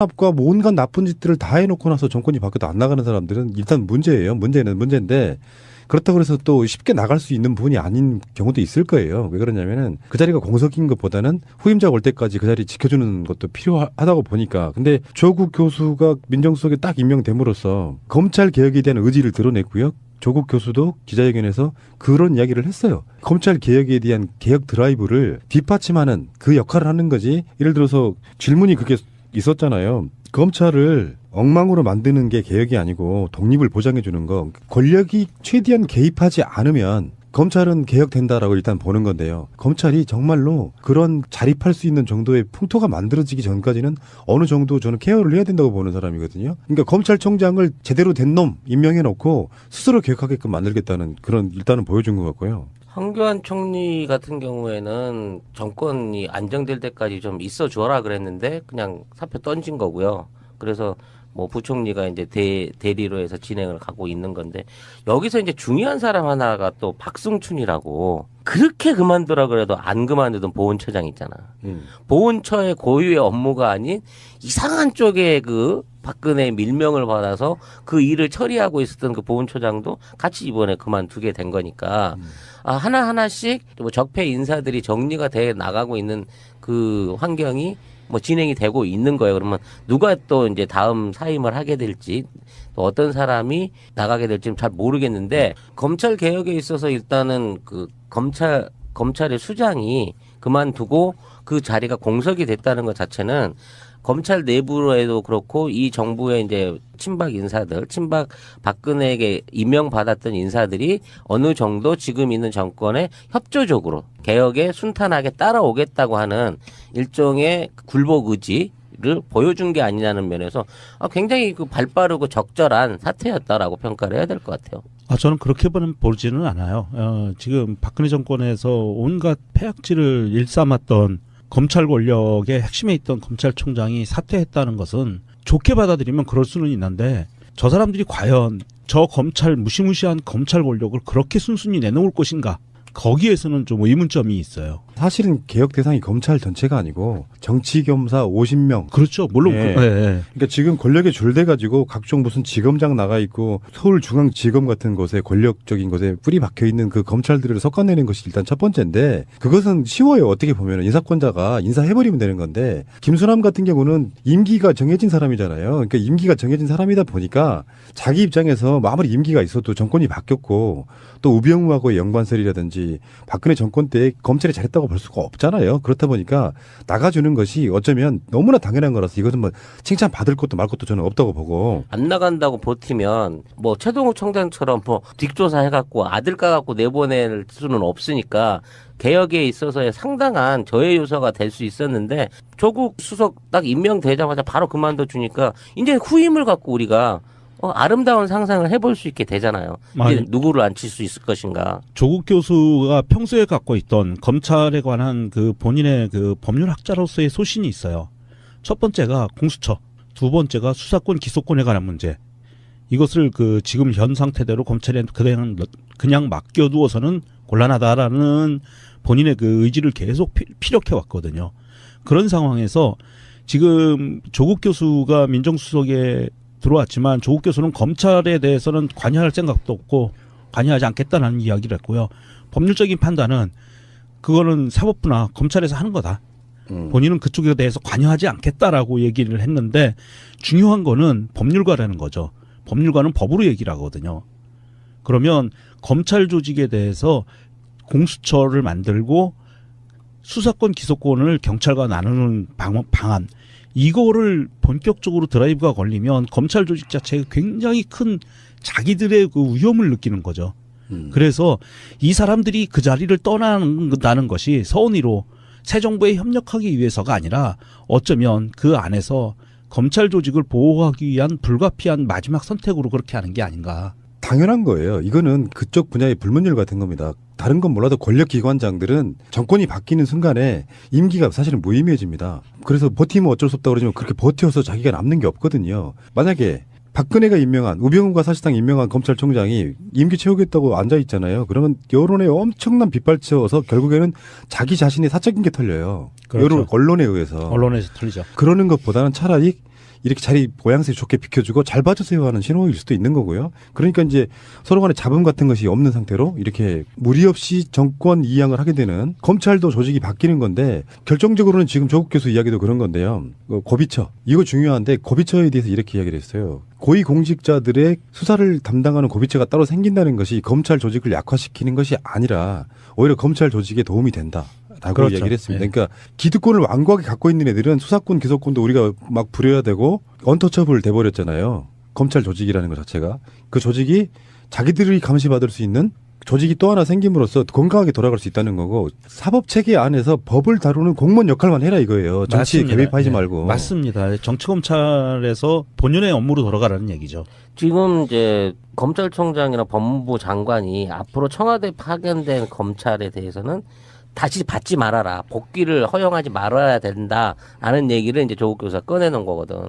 합과 뭐 온갖 나쁜 짓들을 다 해놓고 나서 정권이 바뀌어도 안 나가는 사람들은 일단 문제예요. 문제는 문제인데 그렇다고 해서 또 쉽게 나갈 수 있는 부분이 아닌 경우도 있을 거예요. 왜 그러냐면은 그 자리가 공석인 것보다는 후임자가 올 때까지 그 자리 지켜주는 것도 필요하다고 보니까. 근데 조국 교수가 민정수석에 딱 임명됨으로써 검찰 개혁에 대한 의지를 드러냈고요. 조국 교수도 기자회견에서 그런 이야기를 했어요. 검찰 개혁에 대한 개혁 드라이브를 뒷받침하는 그 역할을 하는 거지. 예를 들어서 질문이 그게 있었잖아요. 검찰을 엉망으로 만드는 게 개혁이 아니고 독립을 보장해 주는 거. 권력이 최대한 개입하지 않으면 검찰은 개혁된다라고 일단 보는 건데요. 검찰이 정말로 그런 자립할 수 있는 정도의 풍토가 만들어지기 전까지는 어느 정도 저는 케어를 해야 된다고 보는 사람이거든요. 그러니까 검찰총장을 제대로 된 놈 임명해 놓고 스스로 개혁하게끔 만들겠다는 그런 일단은 보여준 것 같고요. 황교안 총리 같은 경우에는 정권이 안정될 때까지 좀 있어 줘라 그랬는데 그냥 사표 던진 거고요. 그래서 뭐 부총리가 이제 대리로 해서 진행을 가고 있는 건데 여기서 이제 중요한 사람 하나가 또 박승춘이라고 그렇게 그만두라 그래도 안 그만두던 보훈처장 있잖아. 보훈처의 고유의 업무가 아닌 이상한 쪽에 그 박근혜 밀명을 받아서 그 일을 처리하고 있었던 그 보훈처장도 같이 이번에 그만두게 된 거니까 하나하나씩 뭐 적폐 인사들이 정리가 돼 나가고 있는 그 환경이 뭐 진행이 되고 있는 거예요. 그러면 누가 또 이제 다음 사임을 하게 될지 또 어떤 사람이 나가게 될지는 잘 모르겠는데 검찰 개혁에 있어서 일단은 그 검찰의 수장이 그만두고 그 자리가 공석이 됐다는 것 자체는 검찰 내부로에도 그렇고 이 정부의 이제 친박 인사들, 친박 박근혜에게 임명받았던 인사들이 어느 정도 지금 있는 정권에 협조적으로 개혁에 순탄하게 따라오겠다고 하는 일종의 굴복 의지를 보여준 게 아니냐는 면에서 굉장히 그 발빠르고 적절한 사태였다라고 평가를 해야 될 것 같아요. 저는 그렇게 보지는 않아요. 지금 박근혜 정권에서 온갖 폐악질을 일삼았던 검찰 권력의 핵심에 있던 검찰총장이 사퇴했다는 것은 좋게 받아들이면 그럴 수는 있는데 저 사람들이 과연 저 검찰 무시무시한 검찰 권력을 그렇게 순순히 내놓을 것인가? 거기에서는 좀 의문점이 있어요. 사실은 개혁 대상이 검찰 전체가 아니고 정치검사 50명. 그렇죠. 물론. 예. 그러니까 지금 권력에 줄대 가지고 각종 무슨 지검장 나가 있고 서울중앙지검 같은 곳에 권력적인 곳에 뿌리 박혀 있는 그 검찰들을 섞어내는 것이 일단 첫 번째인데 그것은 쉬워요. 어떻게 보면 인사권자가 인사해버리면 되는 건데 김수남 같은 경우는 임기가 정해진 사람이잖아요. 그러니까 임기가 정해진 사람이다 보니까 자기 입장에서 아무리 임기가 있어도 정권이 바뀌었고 또 우병우하고의 연관설이라든지 박근혜 정권 때 검찰이 잘했다고 볼 수가 없잖아요. 그렇다 보니까 나가주는 것이 어쩌면 너무나 당연한 거라서 이것은 뭐 칭찬 받을 것도 말 것도 저는 없다고 보고. 안 나간다고 버티면 뭐 최동욱 청장처럼 뭐 뒷조사 해갖고 아들 까갖고 내보낼 수는 없으니까 개혁에 있어서의 상당한 저해 요소가 될 수 있었는데 조국 수석 딱 임명되자마자 바로 그만둬 주니까 이제 후임을 갖고 우리가 아름다운 상상을 해볼 수 있게 되잖아요. 이제 누구를 앉힐 수 있을 것인가. 조국 교수가 평소에 갖고 있던 검찰에 관한 그 본인의 그 법률학자로서의 소신이 있어요. 첫 번째가 공수처, 두 번째가 수사권 기소권에 관한 문제. 이것을 그 지금 현 상태대로 검찰에 그냥 맡겨두어서는 곤란하다라는 본인의 그 의지를 계속 피력해 왔거든요. 그런 상황에서 지금 조국 교수가 민정수석에 들어왔지만 조국 교수는 검찰에 대해서는 관여할 생각도 없고 관여하지 않겠다는 이야기를 했고요. 법률적인 판단은 그거는 사법부나 검찰에서 하는 거다. 본인은 그쪽에 대해서 관여하지 않겠다라고 얘기를 했는데 중요한 거는 법률가라는 거죠. 법률가는 법으로 얘기를 하거든요. 그러면 검찰 조직에 대해서 공수처를 만들고 수사권 기소권을 경찰과 나누는 방안 이거를 본격적으로 드라이브가 걸리면 검찰 조직 자체가 굉장히 큰 자기들의 그 위험을 느끼는 거죠. 그래서 이 사람들이 그 자리를 떠난다는 것이 서운히로 새 정부에 협력하기 위해서가 아니라 어쩌면 그 안에서 검찰 조직을 보호하기 위한 불가피한 마지막 선택으로 그렇게 하는 게 아닌가. 당연한 거예요. 이거는 그쪽 분야의 불문율 같은 겁니다. 다른 건 몰라도 권력기관장들은 정권이 바뀌는 순간에 임기가 사실은 무의미해집니다. 그래서 버티면 어쩔 수 없다고 그러지만 그렇게 버텨서 자기가 남는 게 없거든요. 만약에 박근혜가 임명한 우병우가 사실상 임명한 검찰총장이 임기 채우겠다고 앉아 있잖아요. 그러면 여론에 엄청난 빗발쳐서 결국에는 자기 자신의 사적인 게 털려요. 그렇죠. 언론에 의해서. 언론에서 털리죠. 그러는 것보다는 차라리 이렇게 자리 모양새 좋게 비켜주고 잘 봐주세요 하는 신호일 수도 있는 거고요. 그러니까 이제 서로 간에 잡음 같은 것이 없는 상태로 이렇게 무리 없이 정권 이양을 하게 되는 검찰도 조직이 바뀌는 건데 결정적으로는 지금 조국 교수 이야기도 그런 건데요. 고비처. 이거 중요한데 고비처에 대해서 이렇게 이야기를 했어요. 고위공직자들의 수사를 담당하는 고비처가 따로 생긴다는 것이 검찰 조직을 약화시키는 것이 아니라 오히려 검찰 조직에 도움이 된다. 라고 그렇죠. 얘기를 했습니다. 예. 그러니까 기득권을 완고하게 갖고 있는 애들은 수사권, 기소권도 우리가 막 부려야 되고 언터처블 돼버렸잖아요. 검찰 조직이라는 것 자체가. 그 조직이 자기들이 감시받을 수 있는 조직이 또 하나 생김으로써 건강하게 돌아갈 수 있다는 거고 사법체계 안에서 법을 다루는 공무원 역할만 해라 이거예요. 정치에 맞습니다. 개입하지 예. 말고. 맞습니다. 정치검찰에서 본연의 업무로 돌아가라는 얘기죠. 지금 이제 검찰총장이나 법무부 장관이 앞으로 청와대 파견된 검찰에 대해서는 다시 받지 말아라. 복귀를 허용하지 말아야 된다라는 얘기를 이제 조국 교수가 꺼내놓은 거거든.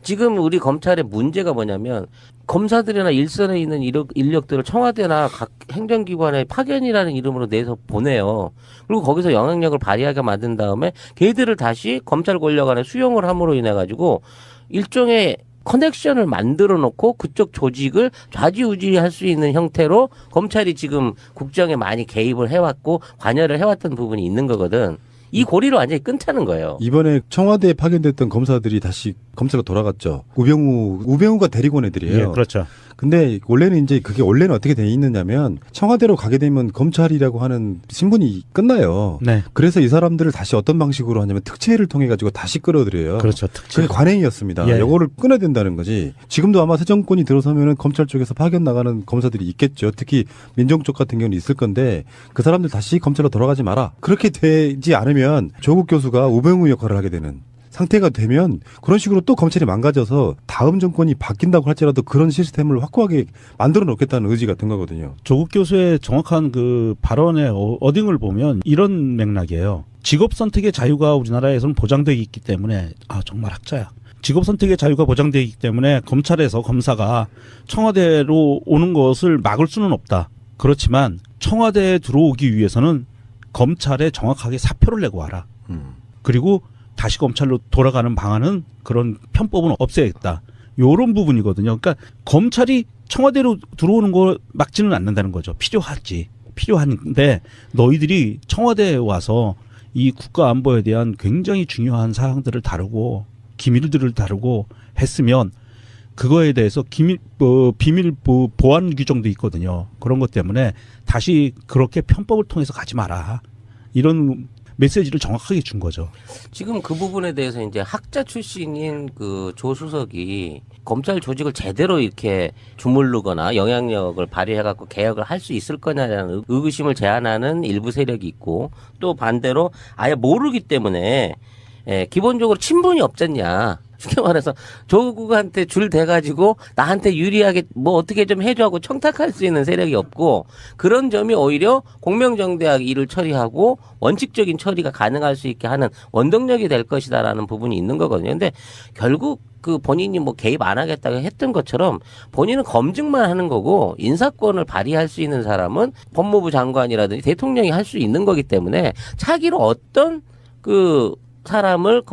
지금 우리 검찰의 문제가 뭐냐면 검사들이나 일선에 있는 인력들을 청와대나 각 행정기관에 파견이라는 이름으로 내서 보내요. 그리고 거기서 영향력을 발휘하게 만든 다음에 걔들을 다시 검찰 권력 안에 수용을 함으로 인해 가지고 일종의 커넥션을 만들어 놓고 그쪽 조직을 좌지우지할 수 있는 형태로 검찰이 지금 국정에 많이 개입을 해왔고 관여를 해왔던 부분이 있는 거거든. 이 고리를 완전히 끊자는 거예요. 이번에 청와대에 파견됐던 검사들이 다시 검찰로 돌아갔죠. 우병우가 데리고 온 애들이에요. 예, 그렇죠. 근데 원래는 이제 그게 원래는 어떻게 돼 있느냐면 청와대로 가게 되면 검찰이라고 하는 신분이 끝나요. 네. 그래서 이 사람들을 다시 어떤 방식으로 하냐면 특채를 통해 가지고 다시 끌어들여요. 그렇죠. 특징. 그게 관행이었습니다. 예. 요거를 끊어야 된다는 거지. 지금도 아마 새 정권이 들어서면은 검찰 쪽에서 파견 나가는 검사들이 있겠죠. 특히 민정 쪽 같은 경우는 있을 건데 그 사람들 다시 검찰로 돌아가지 마라. 그렇게 되지 않으면 조국 교수가 우병우 역할을 하게 되는 상태가 되면 그런 식으로 또 검찰이 망가져서 다음 정권이 바뀐다고 할지라도 그런 시스템을 확고하게 만들어 놓겠다는 의지가 든 거거든요. 조국 교수의 정확한 그 발언의 어딩을 보면 이런 맥락이에요. 직업 선택의 자유가 우리나라에서는 보장되어 있기 때문에 정말 학자야. 직업 선택의 자유가 보장되어 있기 때문에 검찰에서 검사가 청와대로 오는 것을 막을 수는 없다. 그렇지만 청와대에 들어오기 위해서는 검찰에 정확하게 사표를 내고 와라. 그리고 다시 검찰로 돌아가는 방안은 그런 편법은 없애야겠다. 요런 부분이거든요. 그러니까 검찰이 청와대로 들어오는 걸 막지는 않는다는 거죠. 필요한데 너희들이 청와대에 와서 이 국가 안보에 대한 굉장히 중요한 사항들을 다루고 기밀들을 다루고 했으면 그거에 대해서 비밀 보안 규정도 있거든요. 그런 것 때문에 다시 그렇게 편법을 통해서 가지 마라. 이런 메시지를 정확하게 준 거죠. 지금 그 부분에 대해서 이제 학자 출신인 그 조 수석이 검찰 조직을 제대로 이렇게 주물르거나 영향력을 발휘해갖고 개혁을 할 수 있을 거냐라는 의구심을 제한하는 일부 세력이 있고 또 반대로 아예 모르기 때문에 기본적으로 친분이 없잖냐. 쉽게 말해서 조국한테 줄 대가지고 나한테 유리하게 뭐 어떻게 좀 해줘 하고 청탁할 수 있는 세력이 없고 그런 점이 오히려 공명정대하게 일을 처리하고 원칙적인 처리가 가능할 수 있게 하는 원동력이 될 것이다라는 부분이 있는 거거든요. 근데 결국 그 본인이 뭐 개입 안 하겠다고 했던 것처럼 본인은 검증만 하는 거고 인사권을 발휘할 수 있는 사람은 법무부 장관이라든지 대통령이 할 수 있는 거기 때문에 차기로 어떤 그 사람을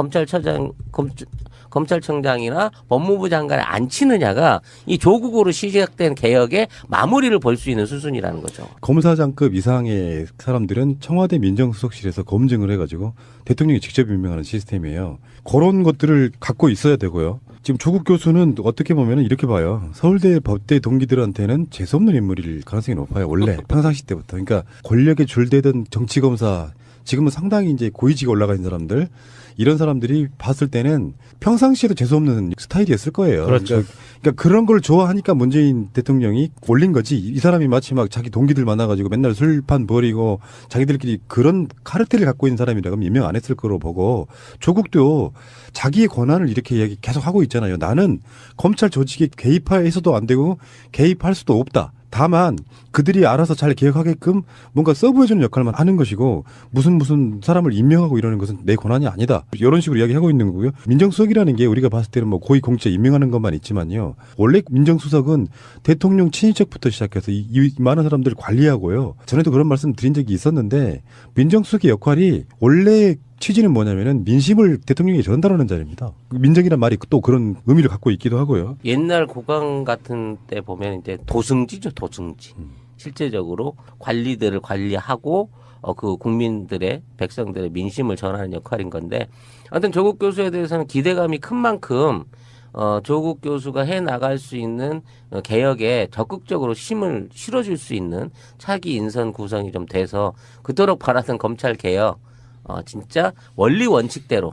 검찰청장이나 법무부 장관에 앉히느냐가 이 조국으로 시작된 개혁의 마무리를 볼 수 있는 수순이라는 거죠. 검사장급 이상의 사람들은 청와대 민정수석실에서 검증을 해가지고 대통령이 직접 임명하는 시스템이에요. 그런 것들을 갖고 있어야 되고요. 지금 조국 교수는 어떻게 보면 이렇게 봐요. 서울대 법대 동기들한테는 재수없는 인물일 가능성이 높아요. 원래 평상시 때부터. 그러니까 권력에 줄대던 정치검사 지금은 상당히 이제 고위직에 올라가 있는 사람들 이런 사람들이 봤을 때는 평상시에도 재수없는 스타일이었을 거예요. 그렇죠. 그러니까 그런 걸 좋아하니까 문재인 대통령이 올린 거지. 이 사람이 마치 막 자기 동기들 만나가지고 맨날 술판 버리고 자기들끼리 그런 카르텔을 갖고 있는 사람이라면 임명 안 했을 거로 보고 조국도 자기의 권한을 이렇게 얘기 계속 하고 있잖아요. 나는 검찰 조직에 개입해서도 안 되고 개입할 수도 없다. 다만 그들이 알아서 잘 개혁하게끔 뭔가 서브해주는 역할만 하는 것이고 무슨 사람을 임명하고 이러는 것은 내 권한이 아니다. 이런 식으로 이야기하고 있는 거고요. 민정수석이라는 게 우리가 봤을 때는 뭐 고위공직자 임명하는 것만 있지만요. 원래 민정수석은 대통령 친인척부터 시작해서 이 많은 사람들을 관리하고요. 전에도 그런 말씀 드린 적이 있었는데 민정수석의 역할이 원래 취지는 뭐냐면은 민심을 대통령에게 전달하는 자리입니다. 민정이란 말이 또 그런 의미를 갖고 있기도 하고요. 옛날 국왕 같은 때 보면 이제 도승지죠, 도승지. 실제적으로 관리들을 관리하고 그 국민들의 백성들의 민심을 전하는 역할인 건데, 아무튼 조국 교수에 대해서는 기대감이 큰 만큼 조국 교수가 해 나갈 수 있는 개혁에 적극적으로 힘을 실어줄 수 있는 차기 인선 구성이 좀 돼서 그토록 바라던 검찰 개혁 진짜 원리 원칙대로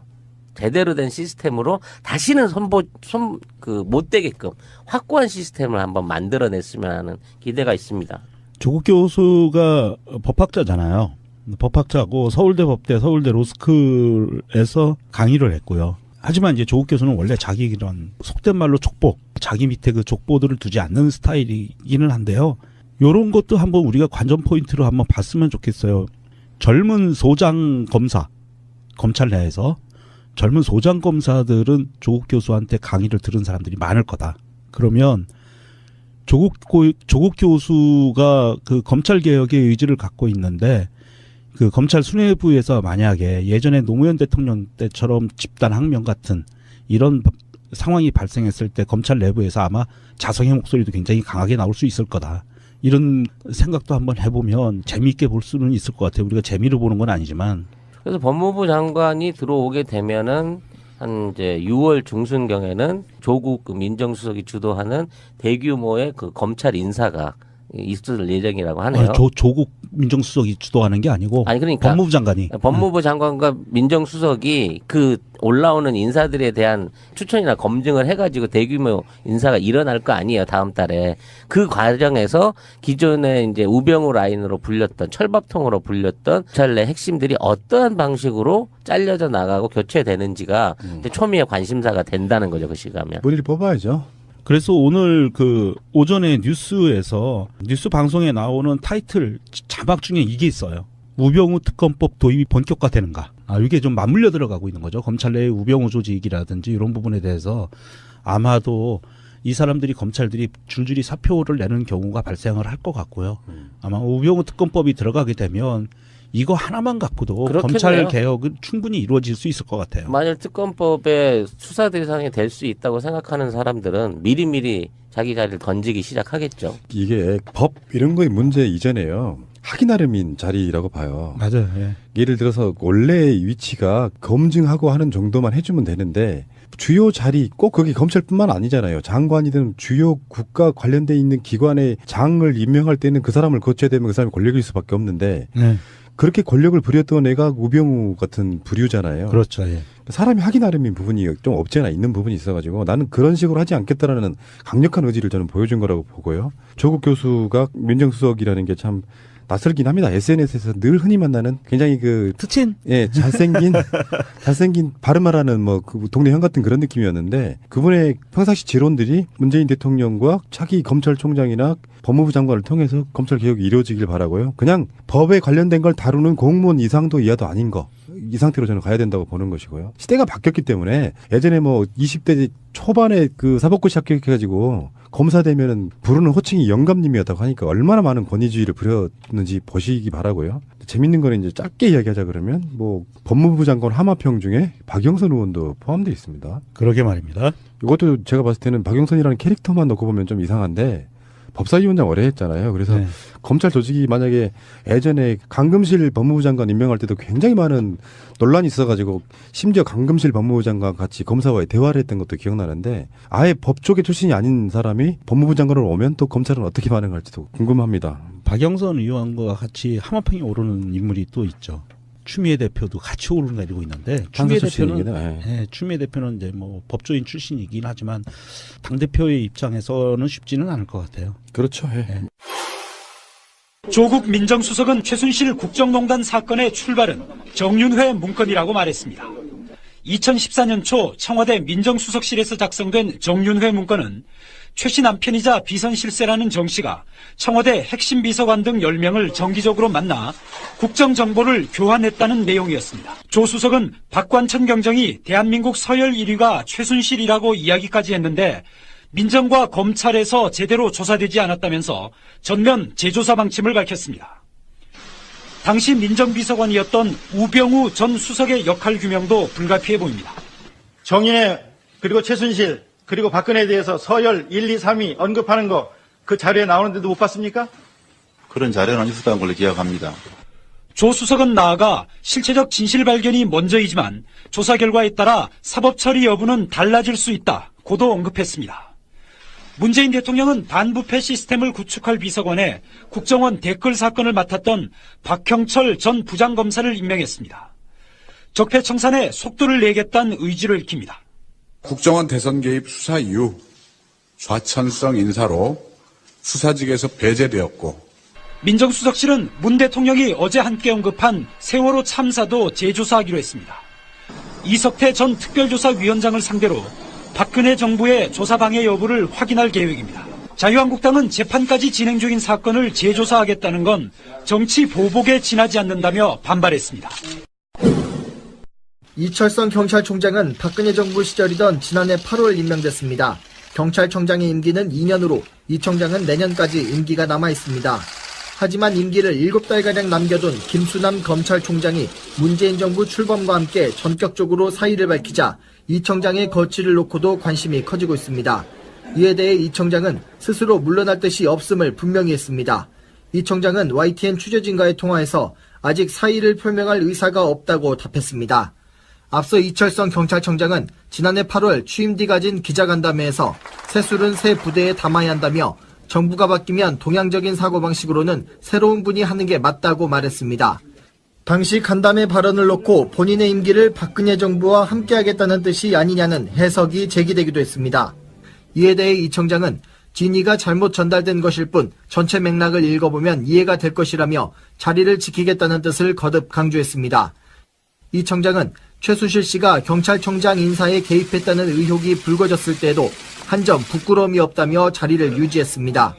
제대로 된 시스템으로 다시는 못 되게끔 확고한 시스템을 한번 만들어냈으면 하는 기대가 있습니다. 조국 교수가 법학자잖아요. 법학자고 서울대 법대, 서울대 로스쿨에서 강의를 했고요. 하지만 이제 조국 교수는 원래 자기 이런 속된 말로 족보, 자기 밑에 그 족보들을 두지 않는 스타일이기는 한데요. 요런 것도 한번 우리가 관전 포인트로 한번 봤으면 좋겠어요. 젊은 소장 검사, 검찰 내에서 젊은 소장 검사들은 조국 교수한테 강의를 들은 사람들이 많을 거다. 그러면 조국 교수가 그 검찰 개혁의 의지를 갖고 있는데 그 검찰 수뇌부에서 만약에 예전에 노무현 대통령 때처럼 집단 항명 같은 이런 상황이 발생했을 때 검찰 내부에서 아마 자성의 목소리도 굉장히 강하게 나올 수 있을 거다. 이런 생각도 한번 해보면 재미있게 볼 수는 있을 것 같아요. 우리가 재미로 보는 건 아니지만. 그래서 법무부 장관이 들어오게 되면은 한 이제 6월 중순경에는 조국 민정수석이 주도하는 대규모의 그 검찰 인사가 있을 예정이라고 하네요. 조국 민정수석이 주도하는 게 아니고 아니 그러니까 법무부 장관이. 법무부 장관과 민정수석이 그 올라오는 인사들에 대한 추천이나 검증을 해가지고 대규모 인사가 일어날 거 아니에요, 다음 달에. 그 과정에서 기존에 이제 우병우 라인으로 불렸던 철밥통으로 불렸던 검찰 내 핵심들이 어떠한 방식으로 잘려져 나가고 교체되는지가 이제 초미의 관심사가 된다는 거죠, 그 시가면. 머리를 뽑아야죠. 그래서 오늘 그 오전에 뉴스에서 뉴스 방송에 나오는 타이틀 자막 중에 이게 있어요. 우병우 특검법 도입이 본격화되는가. 이게 좀 맞물려 들어가고 있는 거죠. 검찰 내의 우병우 조직이라든지 이런 부분에 대해서 아마도 이 사람들이 검찰들이 줄줄이 사표를 내는 경우가 발생을 할 것 같고요. 아마 우병우 특검법이 들어가게 되면 이거 하나만 갖고도 그렇겠네요. 검찰 개혁은 충분히 이루어질 수 있을 것 같아요. 만일 특검법의 수사 대상이 될 수 있다고 생각하는 사람들은 미리미리 자기 자리를 던지기 시작하겠죠. 이게 법 이런 거의 문제 이전에요. 하기 나름인 자리라고 봐요. 맞아요. 예. 예를 들어서 원래의 위치가 검증하고 하는 정도만 해주면 되는데 주요 자리 꼭 그게 검찰뿐만 아니잖아요. 장관이든 주요 국가 관련돼 있는 기관의 장을 임명할 때는 그 사람을 거쳐야 되면 그 사람이 권력일 수밖에 없는데 네. 그렇게 권력을 부렸던 애가 우병우 같은 부류잖아요. 그렇죠. 예. 사람이 하기 나름인 부분이 좀 없지 않아 있는 부분이 있어가지고 나는 그런 식으로 하지 않겠다라는 강력한 의지를 저는 보여준 거라고 보고요. 조국 교수가 민정수석이라는 게 참 낯설긴 합니다. SNS에서 늘 흔히 만나는 굉장히 그 특친? 예, 잘생긴 발음하라는 뭐 그 동네 형 같은 그런 느낌이었는데 그분의 평상시 지론들이 문재인 대통령과 차기 검찰총장이나 법무부 장관을 통해서 검찰 개혁이 이루어지길 바라고요. 그냥 법에 관련된 걸 다루는 공무원 이상도 이하도 아닌 거. 이 상태로 저는 가야 된다고 보는 것이고요. 시대가 바뀌었기 때문에 예전에 뭐 20대 초반에 그 사법고시 합격해가지고 검사 되면은 부르는 호칭이 영감님이었다고 하니까 얼마나 많은 권위주의를 부렸는지 보시기 바라고요. 재밌는 거는 이제 짧게 이야기하자 그러면 뭐 법무부 장관 하마평 중에 박영선 의원도 포함되어 있습니다. 그러게 말입니다. 이것도 제가 봤을 때는 박영선이라는 캐릭터만 놓고 보면 좀 이상한데 법사위원장 오래 했잖아요. 그래서 네. 검찰 조직이 만약에 예전에 강금실 법무부 장관 임명할 때도 굉장히 많은 논란이 있어가지고 심지어 강금실 법무부 장관 같이 검사와의 대화를 했던 것도 기억나는데 아예 법 쪽의 출신이 아닌 사람이 법무부 장관으로 오면 또 검찰은 어떻게 반응할지도 궁금합니다. 박영선 의원과 같이 하마평에 오르는 인물이 또 있죠. 추미애 대표도 같이 오르내리고 있는데 추미애 대표는 추미애 대표는 이제 뭐 법조인 출신이긴 하지만 당 대표의 입장에서는 쉽지는 않을 것 같아요. 그렇죠. 예. 네. 조국 민정수석은 최순실 국정농단 사건의 출발은 정윤회 문건이라고 말했습니다. 2014년 초 청와대 민정수석실에서 작성된 정윤회 문건은 최 씨 남편이자 비선실세라는 정 씨가 청와대 핵심 비서관 등 10명을 정기적으로 만나 국정정보를 교환했다는 내용이었습니다. 조 수석은 박관천 경정이 대한민국 서열 1위가 최순실이라고 이야기까지 했는데 민정과 검찰에서 제대로 조사되지 않았다면서 전면 재조사 방침을 밝혔습니다. 당시 민정비서관이었던 우병우 전 수석의 역할 규명도 불가피해 보입니다. 정인혜 그리고 최순실 그리고 박근혜에 대해서 서열 1, 2, 3위 언급하는 거 그 자료에 나오는데도 못 봤습니까? 그런 자료는 있었던 걸로 기억합니다. 조 수석은 나아가 실체적 진실 발견이 먼저이지만 조사 결과에 따라 사법 처리 여부는 달라질 수 있다 고도 언급했습니다. 문재인 대통령은 반부패 시스템을 구축할 비서관에 국정원 댓글 사건을 맡았던 박형철 전 부장검사를 임명했습니다. 적폐 청산에 속도를 내겠다는 의지를 익힙니다. 국정원 대선 개입 수사 이후 좌천성 인사로 수사직에서 배제되었고 민정수석실은 문 대통령이 어제 함께 언급한 세월호 참사도 재조사하기로 했습니다. 이석태 전 특별조사위원장을 상대로 박근혜 정부의 조사 방해 여부를 확인할 계획입니다. 자유한국당은 재판까지 진행 중인 사건을 재조사하겠다는 건 정치 보복에 지나지 않는다며 반발했습니다. 이철성 경찰총장은 박근혜 정부 시절이던 지난해 8월 임명됐습니다. 경찰청장의 임기는 2년으로 이 청장은 내년까지 임기가 남아 있습니다. 하지만 임기를 7달가량 남겨둔 김수남 검찰총장이 문재인 정부 출범과 함께 전격적으로 사의를 밝히자 이 청장의 거취를 놓고도 관심이 커지고 있습니다. 이에 대해 이 청장은 스스로 물러날 뜻이 없음을 분명히 했습니다. 이 청장은 YTN 취재진과의 통화에서 아직 사의를 표명할 의사가 없다고 답했습니다. 앞서 이철성 경찰청장은 지난해 8월 취임 뒤 가진 기자간담회에서 새술은 새 부대에 담아야 한다며 정부가 바뀌면 동양적인 사고방식으로는 새로운 분이 하는 게 맞다고 말했습니다. 당시 간담회 발언을 놓고 본인의 임기를 박근혜 정부와 함께하겠다는 뜻이 아니냐는 해석이 제기되기도 했습니다. 이에 대해 이 청장은 진위가 잘못 전달된 것일 뿐 전체 맥락을 읽어보면 이해가 될 것이라며 자리를 지키겠다는 뜻을 거듭 강조했습니다. 이 청장은 최순실 씨가 경찰청장 인사에 개입했다는 의혹이 불거졌을 때에도 한 점 부끄러움이 없다며 자리를 유지했습니다.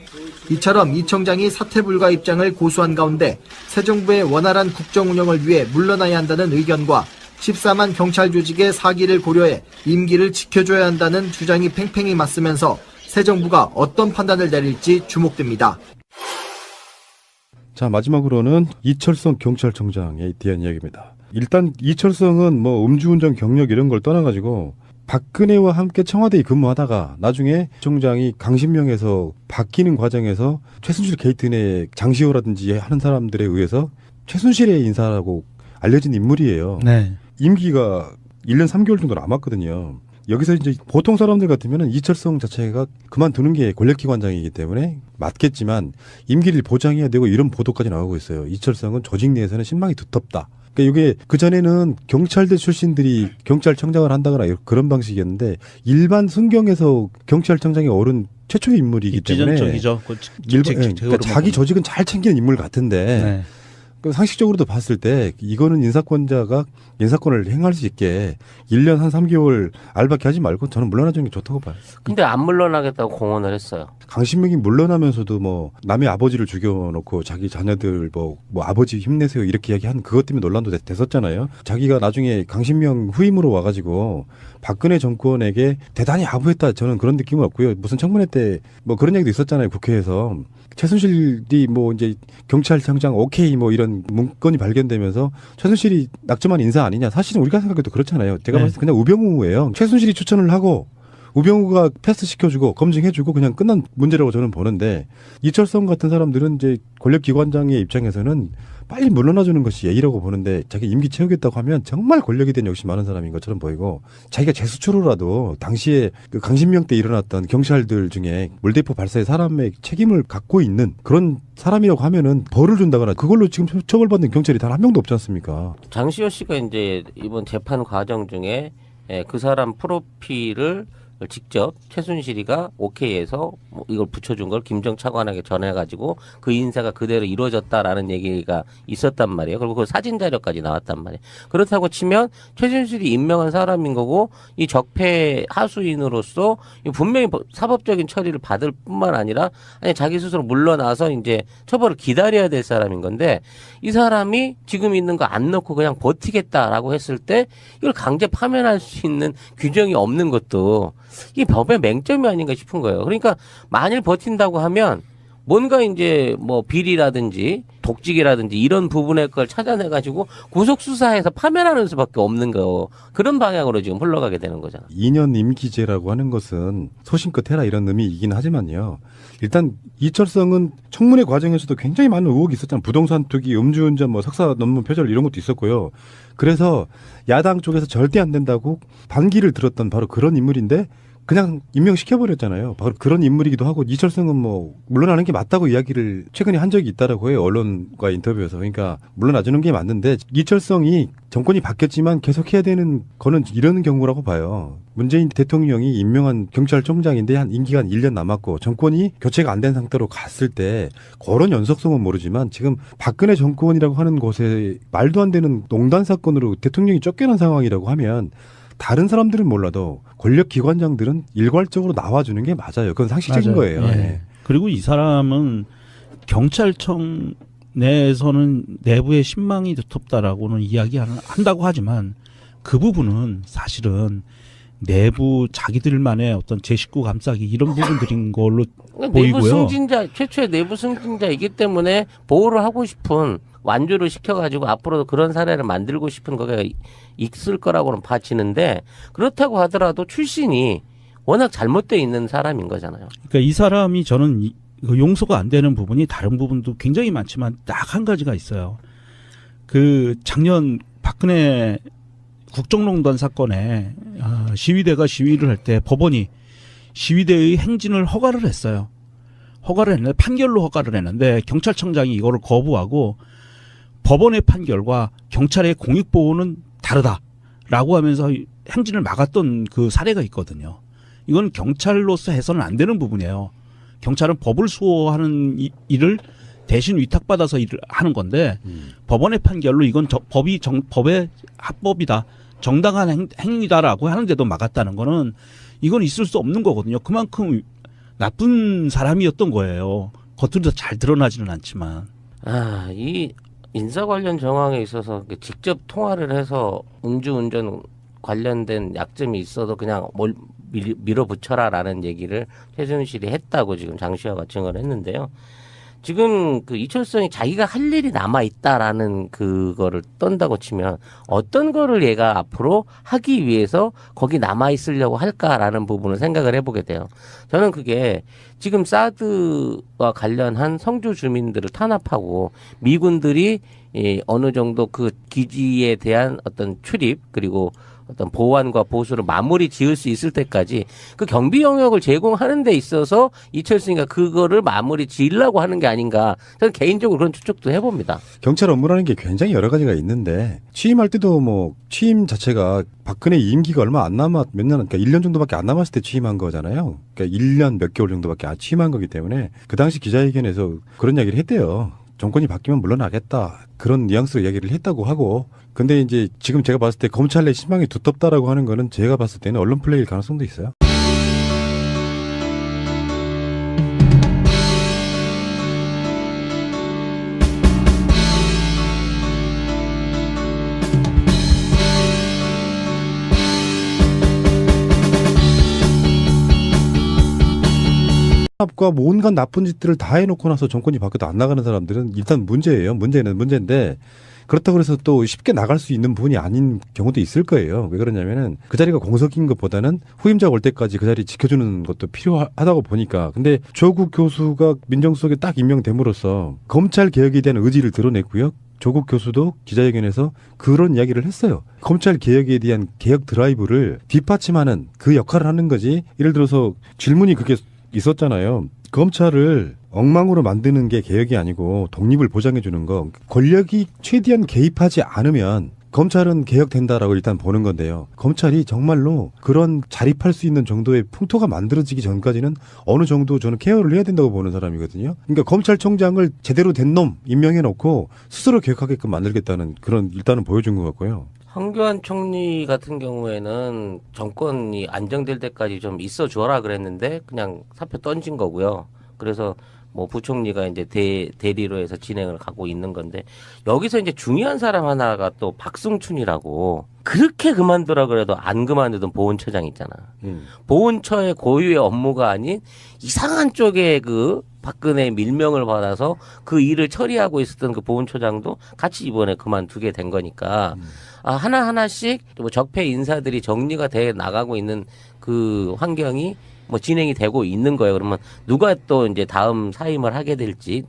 이처럼 이 청장이 사퇴 불가 입장을 고수한 가운데 새 정부의 원활한 국정 운영을 위해 물러나야 한다는 의견과 14만 경찰 조직의 사기를 고려해 임기를 지켜줘야 한다는 주장이 팽팽히 맞서면서 새 정부가 어떤 판단을 내릴지 주목됩니다. 자, 마지막으로는 이철성 경찰청장에 대한 이야기입니다. 일단 이철성은 뭐 음주운전 경력 이런 걸 떠나가지고 박근혜와 함께 청와대에 근무하다가 나중에 총장이 강신명에서 바뀌는 과정에서 최순실 게이트 내 장시호라든지 하는 사람들에 의해서 최순실의 인사라고 알려진 인물이에요. 네. 임기가 1년 3개월 정도 남았거든요. 여기서 이제 보통 사람들 같으면 이철성 자체가 그만두는 게 권력기관장이기 때문에 맞겠지만 임기를 보장해야 되고 이런 보도까지 나오고 있어요. 이철성은 조직 내에서는 신망이 두텁다. 그러니까 이게 그전에는 경찰대 출신들이 경찰청장을 한다거나 그런 방식이었는데 일반 순경에서 경찰청장에 오른 최초의 인물이기 때문에 지전적이죠. 그러니까 자기 조직은 잘 챙기는 인물 같은데 네. 상식적으로도 봤을 때 이거는 인사권자가 인사권을 행할 수 있게 1년 한 3개월 알바케 하지 말고 저는 물러나주는 게 좋다고 봐요. 근데 안 물러나겠다고 공언을 했어요. 강신명이 물러나면서도 뭐 남의 아버지를 죽여놓고 자기 자녀들 뭐 아버지 힘내세요 이렇게 이야기한 그것 때문에 논란도 됐었잖아요. 자기가 나중에 강신명 후임으로 와가지고 박근혜 정권에게 대단히 아부했다 저는 그런 느낌은 없고요. 무슨 청문회 때 뭐 그런 얘기도 있었잖아요. 국회에서. 최순실이 뭐 이제 경찰청장 오케이 뭐 이런 문건이 발견되면서 최순실이 낙점한 인사 아니냐. 사실은 우리가 생각해도 그렇잖아요. 제가 봤을 때 그냥 우병우예요. 최순실이 추천을 하고 우병우가 패스시켜주고 검증해주고 그냥 끝난 문제라고 저는 보는데 이철성 같은 사람들은 이제 권력기관장의 입장에서는 빨리 물러나주는 것이 예의라고 보는데 자기 임기 채우겠다고 하면 정말 권력이 된 역시 많은 사람인 것처럼 보이고 자기가 재수추로라도 당시에 그 강신명 때 일어났던 경찰들 중에 물대포 발사의 사람의 책임을 갖고 있는 그런 사람이라고 하면은 벌을 준다거나 그걸로 지금 처벌받는 경찰이 단 한 명도 없지 않습니까? 장시호 씨가 이제 이번 재판 과정 중에 그 사람 프로필을 직접 최순실이가 오케이해서 뭐 이걸 붙여준 걸 김정 차관에게 전해가지고 그 인사가 그대로 이루어졌다라는 얘기가 있었단 말이에요. 그리고 그 사진 자료까지 나왔단 말이에요. 그렇다고 치면 최순실이 임명한 사람인 거고 이 적폐 하수인으로서 분명히 사법적인 처리를 받을 뿐만 아니라 아니 자기 스스로 물러나서 이제 처벌을 기다려야 될 사람인 건데 이 사람이 지금 있는 거 안 넣고 그냥 버티겠다라고 했을 때 이걸 강제 파면할 수 있는 규정이 없는 것도 이게 법의 맹점이 아닌가 싶은 거예요. 그러니까 만일 버틴다고 하면 뭔가 이제 뭐 비리라든지 독직이라든지 이런 부분의 걸 찾아내가지고 구속 수사해서 파면하는 수밖에 없는 거 그런 방향으로 지금 흘러가게 되는 거잖아. 2년 임기제라고 하는 것은 소신껏 해라 이런 의미이긴 하지만요. 일단 이철성은 청문회 과정에서도 굉장히 많은 의혹이 있었잖아요. 부동산 투기, 음주운전, 뭐 석사 논문 표절 이런 것도 있었고요. 그래서 야당 쪽에서 절대 안 된다고 반기를 들었던 바로 그런 인물인데 그냥 임명시켜버렸잖아요. 바로 그런 인물이기도 하고 이철성은 뭐 물러나는 게 맞다고 이야기를 최근에 한 적이 있다라고 해요. 언론과 인터뷰에서. 그러니까 물러나주는 게 맞는데 이철성이 정권이 바뀌었지만 계속해야 되는 거는 이런 경우라고 봐요. 문재인 대통령이 임명한 경찰청장인데 한 임기가 한 1년 남았고 정권이 교체가 안 된 상태로 갔을 때 그런 연속성은 모르지만 지금 박근혜 정권이라고 하는 곳에 말도 안 되는 농단 사건으로 대통령이 쫓겨난 상황이라고 하면 다른 사람들은 몰라도 권력기관장들은 일괄적으로 나와주는 게 맞아요. 그건 상식적인 맞아요. 거예요. 예. 네. 그리고 이 사람은 경찰청 내에서는 내부의 신망이 두텁다라고는 이야기한다고 하지만 그 부분은 사실은 내부 자기들만의 어떤 제 식구 감싸기 이런 부분들인 걸로 내부 보이고요. 승진자, 최초의 내부 승진자이기 때문에 보호를 하고 싶은 완주를 시켜가지고 앞으로도 그런 사례를 만들고 싶은 거가 있을 거라고는 봐지는데 그렇다고 하더라도 출신이 워낙 잘못되어 있는 사람인 거잖아요. 그러니까 이 사람이 저는 용서가 안 되는 부분이 다른 부분도 굉장히 많지만 딱 한 가지가 있어요. 그 작년 박근혜 국정농단 사건에 시위대가 시위를 할 때 법원이 시위대의 행진을 허가를 했어요. 허가를 했는데 판결로 허가를 했는데 경찰청장이 이거를 거부하고 법원의 판결과 경찰의 공익보호는 다르다라고 하면서 행진을 막았던 그 사례가 있거든요. 이건 경찰로서 해서는 안 되는 부분이에요. 경찰은 법을 수호하는 일을 대신 위탁받아서 일을 하는 건데 법원의 판결로 이건 법의 합법이다. 정당한 행위다라고 하는데도 막았다는 거는 이건 있을 수 없는 거거든요. 그만큼 나쁜 사람이었던 거예요. 겉으로 잘 드러나지는 않지만. 이 인사 관련 정황에 있어서 직접 통화를 해서 음주운전 관련된 약점이 있어도 그냥 뭘 밀어붙여라라는 얘기를 최순실이 했다고 지금 장시호가 증언을 했는데요. 지금 그 이철성이 자기가 할 일이 남아있다라는 그거를 떤다고 치면 어떤 거를 얘가 앞으로 하기 위해서 거기 남아있으려고 할까라는 부분을 생각을 해보게 돼요. 저는 그게 지금 사드와 관련한 성주 주민들을 탄압하고 미군들이 어느 정도 그 기지에 대한 어떤 출입 그리고 어떤 보완과 보수를 마무리 지을 수 있을 때까지 그 경비 영역을 제공하는 데 있어서 이철승이가 그거를 마무리 지으려고 하는 게 아닌가 저는 개인적으로 그런 추측도 해봅니다. 경찰 업무라는 게 굉장히 여러 가지가 있는데 취임할 때도 뭐 취임 자체가 박근혜 임기가 얼마 안 남았 몇 년 그러니까 1년 정도밖에 안 남았을 때 취임한 거잖아요. 그러니까 1년 몇 개월 정도밖에 안 취임한 거기 때문에 그 당시 기자회견에서 그런 이야기를 했대요. 정권이 바뀌면 물러나겠다. 그런 뉘앙스로 이야기를 했다고 하고 근데 이제 지금 제가 봤을 때 검찰 내 신망이 두텁다라고 하는 거는 제가 봤을 때는 언론 플레이일 가능성도 있어요. 과 온갖 나쁜 짓들을 다 해놓고 나서 정권이 바뀌어도 안 나가는 사람들은 일단 문제예요. 문제는 문제인데 그렇다고 해서 또 쉽게 나갈 수 있는 부분이 아닌 경우도 있을 거예요. 왜 그러냐면은 그 자리가 공석인 것보다는 후임자가 올 때까지 그 자리 지켜주는 것도 필요하다고 보니까. 근데 조국 교수가 민정수석에 딱 임명됨으로써 검찰 개혁에 대한 의지를 드러냈고요. 조국 교수도 기자회견에서 그런 이야기를 했어요. 검찰 개혁에 대한 개혁 드라이브를 뒷받침하는 그 역할을 하는 거지. 예를 들어서 질문이 그게 있었잖아요. 검찰을 엉망으로 만드는 게 개혁이 아니고 독립을 보장해 주는 거. 권력이 최대한 개입하지 않으면 검찰은 개혁된다라고 일단 보는 건데요. 검찰이 정말로 그런 자립할 수 있는 정도의 풍토가 만들어지기 전까지는 어느 정도 저는 케어를 해야 된다고 보는 사람이거든요. 그러니까 검찰총장을 제대로 된 놈 임명해 놓고 스스로 개혁하게끔 만들겠다는 그런 일단은 보여준 것 같고요. 황교안 총리 같은 경우에는 정권이 안정될 때까지 좀 있어 주어라 그랬는데 그냥 사표 던진 거고요. 그래서 뭐 부총리가 이제 대리로 해서 진행을 가고 있는 건데 여기서 이제 중요한 사람 하나가 또 박승춘이라고 그렇게 그만두라 그래도 안 그만두던 보훈처장 있잖아. 보훈처의 고유의 업무가 아닌 이상한 쪽에 그 박근혜 밀명을 받아서 그 일을 처리하고 있었던 그 보훈처장도 같이 이번에 그만두게 된 거니까 하나하나씩 뭐 적폐 인사들이 정리가 돼 나가고 있는 그 환경이 뭐 진행이 되고 있는 거예요. 그러면 누가 또 이제 다음 사임을 하게 될지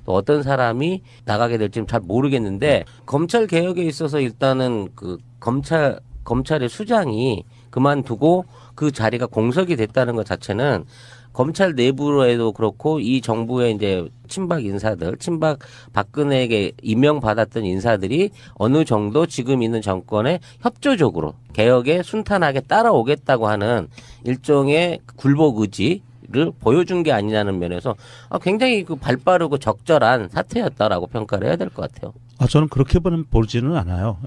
또 어떤 사람이 나가게 될지는 잘 모르겠는데 검찰 개혁에 있어서 일단은 그 검찰의 수장이 그만두고 그 자리가 공석이 됐다는 것 자체는 검찰 내부로에도 그렇고 이 정부의 이제 친박 인사들, 친박 박근혜에게 임명받았던 인사들이 어느 정도 지금 있는 정권에 협조적으로 개혁에 순탄하게 따라오겠다고 하는 일종의 굴복 의지를 보여준 게 아니냐는 면에서 굉장히 그 발빠르고 적절한 사태였다라고 평가를 해야 될 것 같아요. 저는 그렇게 보지는 않아요.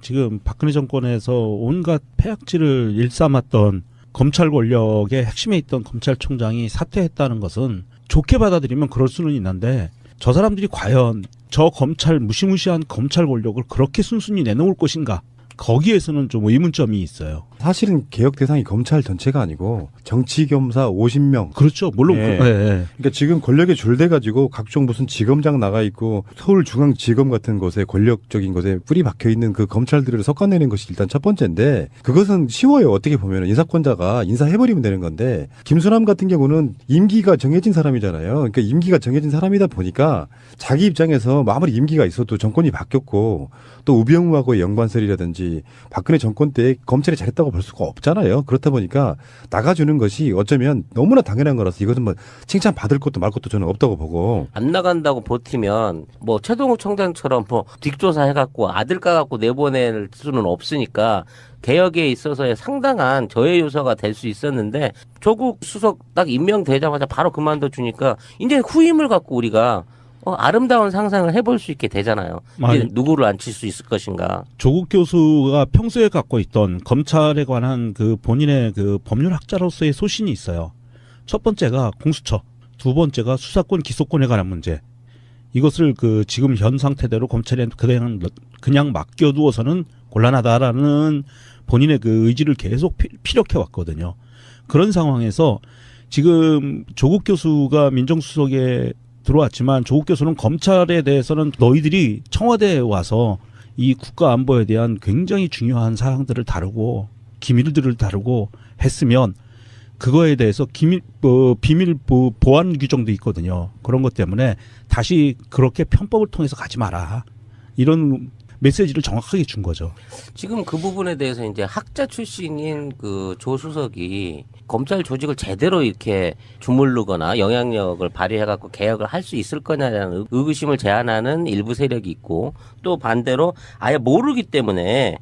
지금 박근혜 정권에서 온갖 폐악질을 일삼았던 검찰 권력의 핵심에 있던 검찰총장이 사퇴했다는 것은 좋게 받아들이면 그럴 수는 있는데 저 사람들이 과연 저 검찰 무시무시한 검찰 권력을 그렇게 순순히 내놓을 것인가? 거기에서는 좀 의문점이 있어요. 사실은 개혁 대상이 검찰 전체가 아니고 정치검사 50명. 그렇죠. 물론 그러니까 지금 권력에 줄대 가지고 각종 무슨 지검장 나가 있고 서울중앙지검 같은 곳에 권력적인 곳에 뿌리 박혀 있는 그 검찰들을 섞어내는 것이 일단 첫 번째인데 그것은 쉬워요. 어떻게 보면 인사권자가 인사해버리면 되는 건데 김수남 같은 경우는 임기가 정해진 사람이잖아요. 그러니까 임기가 정해진 사람이다 보니까 자기 입장에서 아무리 임기가 있어도 정권이 바뀌었고 또 우병우하고의 연관설이라든지 박근혜 정권 때 검찰이 잘했다고 볼 수가 없잖아요. 그렇다 보니까 나가주는 것이 어쩌면 너무나 당연한 거라서 이것은 뭐 칭찬 받을 것도 말 것도 저는 없다고 보고. 안 나간다고 버티면 뭐 최동욱 청장처럼 뭐 뒷조사 해갖고 아들 까갖고 내보낼 수는 없으니까 개혁에 있어서의 상당한 저해 요소가 될 수 있었는데 조국 수석 딱 임명되자마자 바로 그만둬 주니까 이제 후임을 갖고 우리가 아름다운 상상을 해볼 수 있게 되잖아요. 이제 누구를 앉힐 수 있을 것인가. 조국 교수가 평소에 갖고 있던 검찰에 관한 그 본인의 그 법률학자로서의 소신이 있어요. 첫 번째가 공수처, 두 번째가 수사권 기소권에 관한 문제. 이것을 그 지금 현 상태대로 검찰에 그냥 맡겨두어서는 곤란하다라는 본인의 그 의지를 계속 피력해 왔거든요. 그런 상황에서 지금 조국 교수가 민정수석에 들어왔지만 조국 교수는 검찰에 대해서는 너희들이 청와대에 와서 이 국가 안보에 대한 굉장히 중요한 사항들을 다루고 기밀들을 다루고 했으면 그거에 대해서 비밀 보안 규정도 있거든요. 그런 것 때문에 다시 그렇게 편법을 통해서 가지 마라. 이런 메시지를 정확하게 준 거죠. 지금 그 부분에 대해서 이제 학자 출신인 그 조 수석이 검찰 조직을 제대로 이렇게 주물르거나 영향력을 발휘해갖고 개혁을 할 수 있을 거냐라는 의구심을 제한하는 일부 세력이 있고 또 반대로 아예 모르기 때문에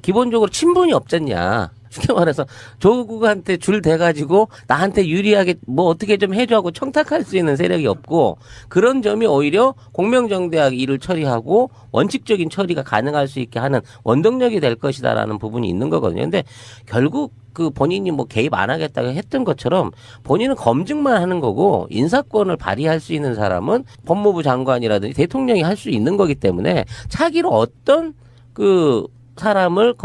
기본적으로 친분이 없잖냐. 쉽게 말해서 조국한테 줄 대가지고 나한테 유리하게 뭐 어떻게 좀 해줘하고 청탁할 수 있는 세력이 없고 그런 점이 오히려 공명정대하게 일을 처리하고 원칙적인 처리가 가능할 수 있게 하는 원동력이 될 것이다라는 부분이 있는 거거든요. 근데 결국 그 본인이 뭐 개입 안 하겠다고 했던 것처럼 본인은 검증만 하는 거고 인사권을 발휘할 수 있는 사람은 법무부 장관이라든지 대통령이 할 수 있는 거기 때문에 차기로 어떤 그 사람을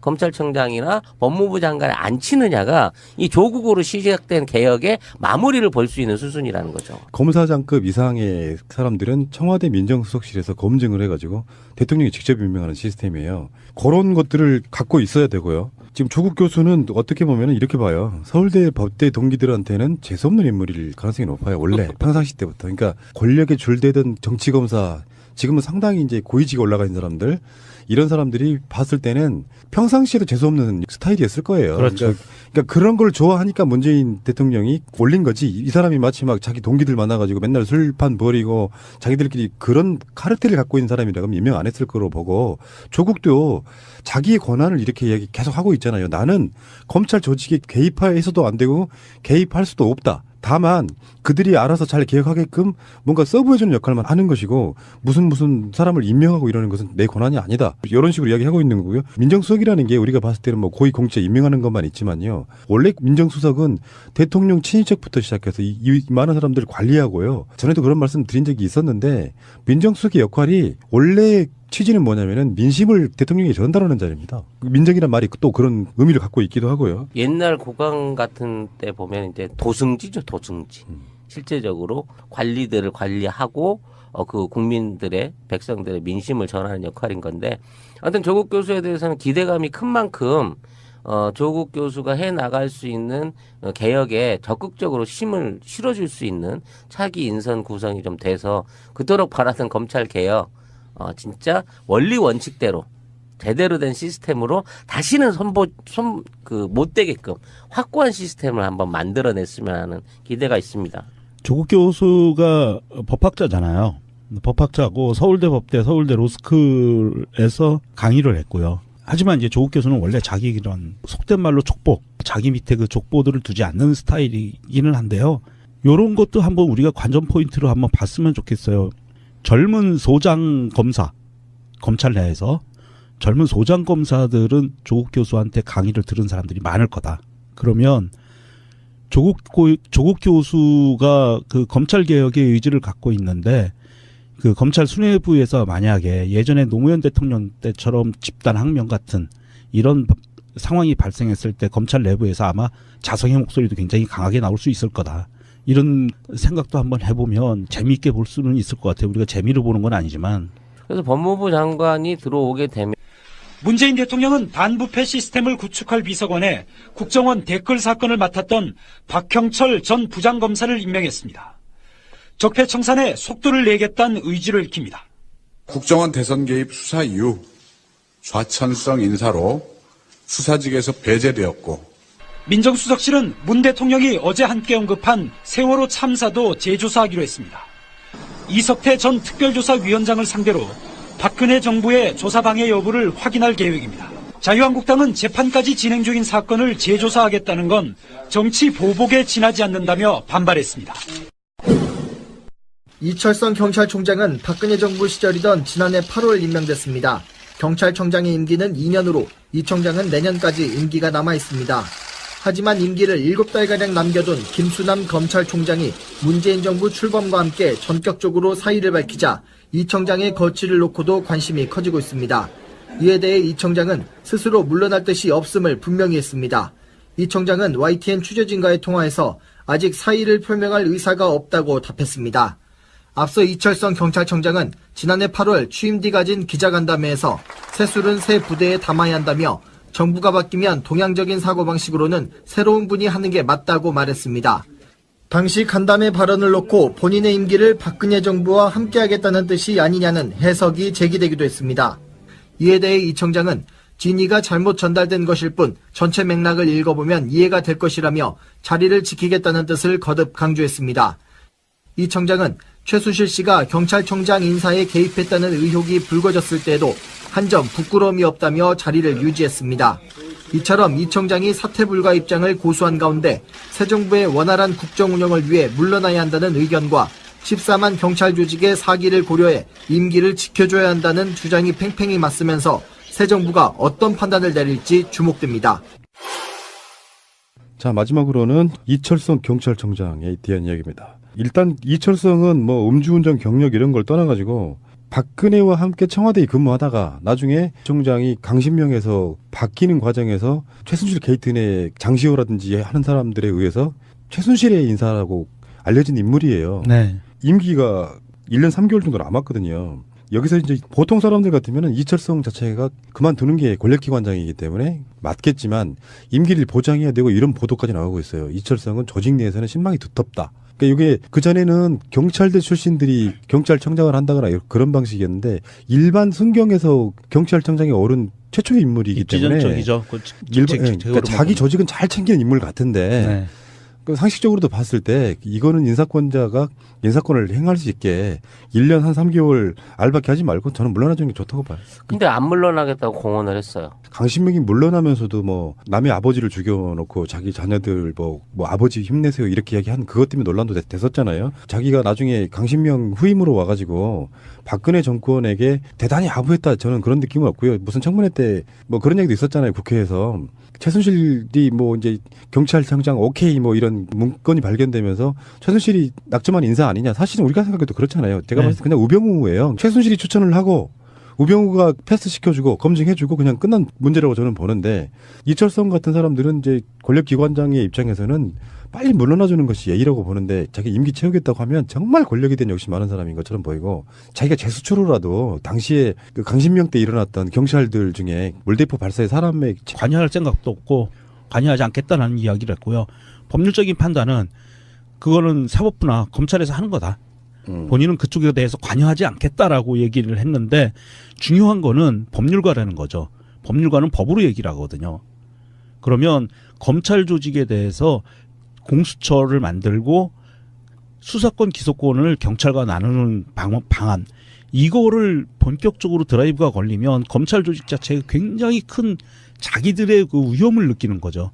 검찰청장이나 법무부 장관에 앉히느냐가 이 조국으로 시작된 개혁의 마무리를 볼 수 있는 수순이라는 거죠. 검사장급 이상의 사람들은 청와대 민정수석실에서 검증을 해가지고 대통령이 직접 임명하는 시스템이에요. 그런 것들을 갖고 있어야 되고요. 지금 조국 교수는 어떻게 보면 이렇게 봐요. 서울대 법대 동기들한테는 재수없는 인물일 가능성이 높아요. 원래 평상시 때부터. 그러니까 권력에 줄대던 정치검사 지금은 상당히 이제 고위직에 올라가 있는 사람들 이런 사람들이 봤을 때는 평상시에도 재수없는 스타일이었을 거예요. 그렇죠. 그러니까 그런 걸 좋아하니까 문재인 대통령이 올린 거지. 이 사람이 마치 막 자기 동기들 만나가지고 맨날 술판 버리고 자기들끼리 그런 카르텔을 갖고 있는 사람이라면 임명 안 했을 거로 보고 조국도 자기의 권한을 이렇게 계속 하고 있잖아요. 나는 검찰 조직에 개입해서도 안 되고 개입할 수도 없다. 다만 그들이 알아서 잘 개혁하게끔 뭔가 서브해주는 역할만 하는 것이고 무슨 사람을 임명하고 이러는 것은 내 권한이 아니다. 이런 식으로 이야기하고 있는 거고요. 민정수석이라는 게 우리가 봤을 때는 뭐 고위공직자 임명하는 것만 있지만요. 원래 민정수석은 대통령 친인척부터 시작해서 이 많은 사람들을 관리하고요. 전에도 그런 말씀 드린 적이 있었는데 민정수석의 역할이 원래 취지는 뭐냐면은 민심을 대통령에게 전달하는 자리입니다. 민정이란 말이 또 그런 의미를 갖고 있기도 하고요. 옛날 국왕 같은 때 보면 이제 도승지죠, 도승지. 실제적으로 관리들을 관리하고 그 국민들의 백성들의 민심을 전하는 역할인 건데, 아무튼 조국 교수에 대해서는 기대감이 큰 만큼 조국 교수가 해 나갈 수 있는 개혁에 적극적으로 힘을 실어줄 수 있는 차기 인선 구성이 좀 돼서 그토록 바라던 검찰 개혁 진짜 원리 원칙대로 제대로 된 시스템으로 다시는 못 되게끔 확고한 시스템을 한번 만들어냈으면 하는 기대가 있습니다. 조국 교수가 법학자잖아요. 법학자고 서울대 법대, 서울대 로스쿨에서 강의를 했고요. 하지만 이제 조국 교수는 원래 자기 이런 속된 말로 족보, 자기 밑에 그 족보들을 두지 않는 스타일이기는 한데요. 요런 것도 한번 우리가 관전 포인트로 한번 봤으면 좋겠어요. 젊은 소장 검사, 검찰 내에서 젊은 소장 검사들은 조국 교수한테 강의를 들은 사람들이 많을 거다. 그러면 조국 교수가 그 검찰 개혁의 의지를 갖고 있는데 그 검찰 수뇌부에서 만약에 예전에 노무현 대통령 때처럼 집단 항명 같은 이런 상황이 발생했을 때 검찰 내부에서 아마 자성의 목소리도 굉장히 강하게 나올 수 있을 거다. 이런 생각도 한번 해보면 재미있게 볼 수는 있을 것 같아요. 우리가 재미로 보는 건 아니지만. 그래서 법무부 장관이 들어오게 되면 문재인 대통령은 반부패 시스템을 구축할 비서관에 국정원 댓글 사건을 맡았던 박형철 전 부장검사를 임명했습니다. 적폐 청산에 속도를 내겠다는 의지를 익힙니다. 국정원 대선 개입 수사 이후 좌천성 인사로 수사직에서 배제되었고 민정수석실은 문 대통령이 어제 함께 언급한 세월호 참사도 재조사하기로 했습니다. 이석태 전 특별조사위원장을 상대로 박근혜 정부의 조사 방해 여부를 확인할 계획입니다. 자유한국당은 재판까지 진행 중인 사건을 재조사하겠다는 건 정치 보복에 지나지 않는다며 반발했습니다. 이철성 경찰총장은 박근혜 정부 시절이던 지난해 8월 임명됐습니다. 경찰청장의 임기는 2년으로 이 청장은 내년까지 임기가 남아있습니다. 하지만 임기를 7달가량 남겨둔 김수남 검찰총장이 문재인 정부 출범과 함께 전격적으로 사의를 밝히자 이 청장의 거취를 놓고도 관심이 커지고 있습니다. 이에 대해 이 청장은 스스로 물러날 뜻이 없음을 분명히 했습니다. 이 청장은 YTN 취재진과의 통화에서 아직 사의를 표명할 의사가 없다고 답했습니다. 앞서 이철성 경찰청장은 지난해 8월 취임 뒤 가진 기자간담회에서 새술은 새 부대에 담아야 한다며 정부가 바뀌면 동양적인 사고방식으로는 새로운 분이 하는 게 맞다고 말했습니다. 당시 간담회 발언을 놓고 본인의 임기를 박근혜 정부와 함께하겠다는 뜻이 아니냐는 해석이 제기되기도 했습니다. 이에 대해 이 청장은 진위가 잘못 전달된 것일 뿐 전체 맥락을 읽어보면 이해가 될 것이라며 자리를 지키겠다는 뜻을 거듭 강조했습니다. 이 청장은 최순실 씨가 경찰청장 인사에 개입했다는 의혹이 불거졌을 때에도 한 점 부끄러움이 없다며 자리를 유지했습니다. 이처럼 이 청장이 사퇴 불가 입장을 고수한 가운데 새 정부의 원활한 국정 운영을 위해 물러나야 한다는 의견과 14만 경찰 조직의 사기를 고려해 임기를 지켜줘야 한다는 주장이 팽팽히 맞서면서 새 정부가 어떤 판단을 내릴지 주목됩니다. 자, 마지막으로는 이철성 경찰청장에 대한 이야기입니다. 일단 이철성은 뭐 음주운전 경력 이런 걸 떠나가지고 박근혜와 함께 청와대에 근무하다가 나중에 청장이 강신명에서 바뀌는 과정에서 최순실 게이트 내 장시호라든지 하는 사람들에 의해서 최순실의 인사라고 알려진 인물이에요. 네. 임기가 1년 3개월 정도 남았거든요. 여기서 이제 보통 사람들 같으면 이철성 자체가 그만두는 게 권력기관장이기 때문에 맞겠지만 임기를 보장해야 되고 이런 보도까지 나오고 있어요. 이철성은 조직 내에서는 신망이 두텁다. 그러니까 이게 그전에는 경찰대 출신들이 경찰청장을 한다거나 그런 방식이었는데 일반 순경에서 경찰청장에 오른 최초의 인물이기 때문에 지전적이죠. 그러니까 자기 조직은 잘 챙기는 인물 같은데 네. 상식적으로도 봤을 때 이거는 인사권자가 인사권을 행할 수 있게 1년 한 3개월 알바케 하지 말고 저는 물러나주는 게 좋다고 봐요. 근데 안 물러나겠다고 공언을 했어요. 강신명이 물러나면서도 뭐 남의 아버지를 죽여놓고 자기 자녀들 뭐 아버지 힘내세요 이렇게 이야기한 그것 때문에 논란도 됐었잖아요. 자기가 나중에 강신명 후임으로 와가지고 박근혜 정권에게 대단히 아부했다 저는 그런 느낌은 없고요. 무슨 청문회 때 뭐 그런 얘기도 있었잖아요. 국회에서 최순실이 뭐 이제 경찰청장 오케이 뭐 이런 문건이 발견되면서 최순실이 낙점한 인사 아니냐. 사실은 우리가 생각해도 그렇잖아요. 제가 봤을 때 그냥 우병우예요. 최순실이 추천을 하고 우병우가 패스 시켜주고 검증해주고 그냥 끝난 문제라고 저는 보는데 이철성 같은 사람들은 이제 권력기관장의 입장에서는 빨리 물러나주는 것이 예의라고 보는데 자기 임기 채우겠다고 하면 정말 권력에 대한 욕심이 많은 사람인 것처럼 보이고 자기가 재수추로라도 당시에 그 강신명 때 일어났던 경찰들 중에 물대포 발사에 사람의 관여할 생각도 없고 관여하지 않겠다는 이야기를 했고요. 법률적인 판단은 그거는 사법부나 검찰에서 하는 거다. 본인은 그쪽에 대해서 관여하지 않겠다라고 얘기를 했는데 중요한 거는 법률가라는 거죠. 법률가는 법으로 얘기를 하거든요. 그러면 검찰 조직에 대해서 공수처를 만들고 수사권 기소권을 경찰과 나누는 방안 이거를 본격적으로 드라이브가 걸리면 검찰 조직 자체가 굉장히 큰 자기들의 그 위험을 느끼는 거죠.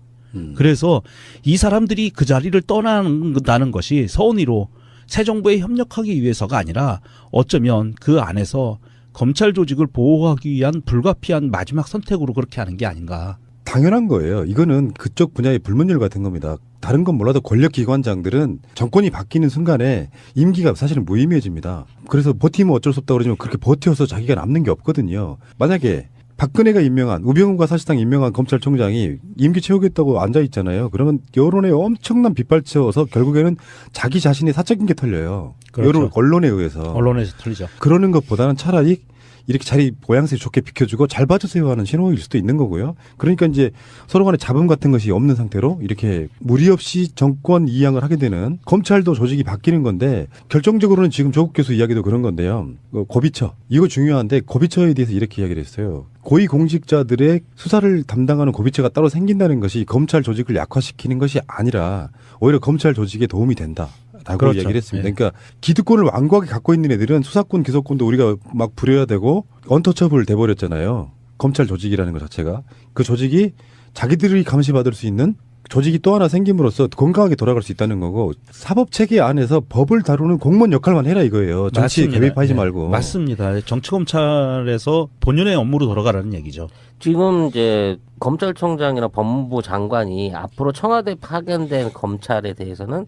그래서 이 사람들이 그 자리를 떠난다는 것이 서운히로 새 정부에 협력하기 위해서가 아니라 어쩌면 그 안에서 검찰 조직을 보호하기 위한 불가피한 마지막 선택으로 그렇게 하는 게 아닌가. 당연한 거예요. 이거는 그쪽 분야의 불문율 같은 겁니다. 다른 건 몰라도 권력기관장들은 정권이 바뀌는 순간에 임기가 사실은 무의미해집니다. 그래서 버티면 어쩔 수 없다고 그러지만 그렇게 버텨서 자기가 남는 게 없거든요. 만약에 박근혜가 임명한 우병우가 사실상 임명한 검찰총장이 임기 채우겠다고 앉아 있잖아요. 그러면 여론에 엄청난 빗발쳐서 결국에는 자기 자신의 사적인 게 털려요. 그렇죠. 여론 언론에 의해서. 언론에서 틀리죠. 그러는 것보다는 차라리 이렇게 자리 모양새 좋게 비켜주고 잘 봐주세요 하는 신호일 수도 있는 거고요. 그러니까 이제 서로 간에 잡음 같은 것이 없는 상태로 이렇게 무리 없이 정권 이양을 하게 되는 검찰도 조직이 바뀌는 건데 결정적으로는 지금 조국 교수 이야기도 그런 건데요. 고비처. 이거 중요한데 고비처에 대해서 이렇게 이야기를 했어요. 고위공직자들의 수사를 담당하는 고비처가 따로 생긴다는 것이 검찰 조직을 약화시키는 것이 아니라 오히려 검찰 조직에 도움이 된다. 라고 그렇죠. 이야기를 했습니다. 예. 그러니까 기득권을 완고하게 갖고 있는 애들은 수사권, 기소권도 우리가 막 부려야 되고 언터처블 돼버렸잖아요. 검찰 조직이라는 것 자체가. 그 조직이 자기들이 감시받을 수 있는 조직이 또 하나 생김으로써 건강하게 돌아갈 수 있다는 거고 사법체계 안에서 법을 다루는 공무원 역할만 해라 이거예요. 정치에 맞습니다. 개입하지 네. 말고. 맞습니다. 정치검찰에서 본연의 업무로 돌아가라는 얘기죠. 지금 이제 검찰총장이나 법무부 장관이 앞으로 청와대 파견된 검찰에 대해서는